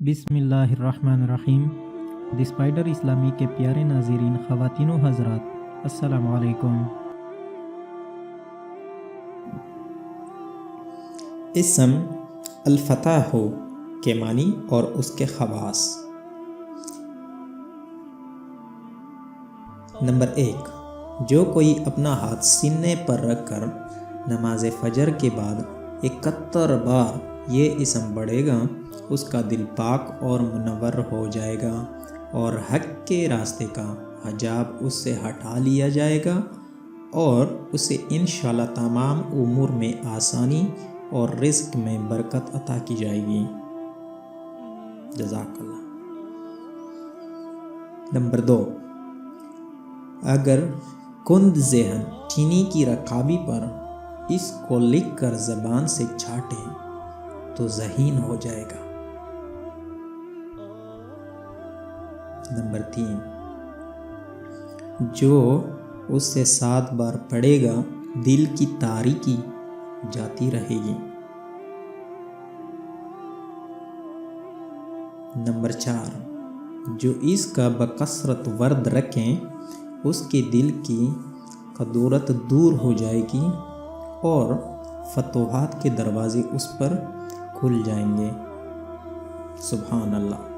بسم اللہ الرحمن الرحیم۔ دی اسپائڈر اسلامی کے پیارے ناظرین، خواتین و حضرات، السلام علیکم۔ اسم الفتح کے معنی اور اس کے خواص۔ نمبر 1، جو کوئی اپنا ہاتھ سینے پر رکھ کر نماز فجر کے بعد 71 بار یہ اسم پڑھے گا، اس کا دل پاک اور منور ہو جائے گا اور حق کے راستے کا حجاب اس سے ہٹا لیا جائے گا اور اسے انشاءاللہ تمام امور میں آسانی اور رزق میں برکت عطا کی جائے گی۔ جزاک اللہ۔ نمبر 2، اگر کند ذہن چینی کی رکابی پر اس کو لکھ کر زبان سے چاٹے تو ذہین ہو جائے گا۔ نمبر 3، جو اس سے 7 بار پڑھے گا دل کی تاریکی جاتی رہے گی۔ نمبر 4، جو اس کا بکثرت ورد رکھیں اس کے دل کی قدورت دور ہو جائے گی اور فتوحات کے دروازے اس پر کھل جائیں گے۔ سبحان اللہ۔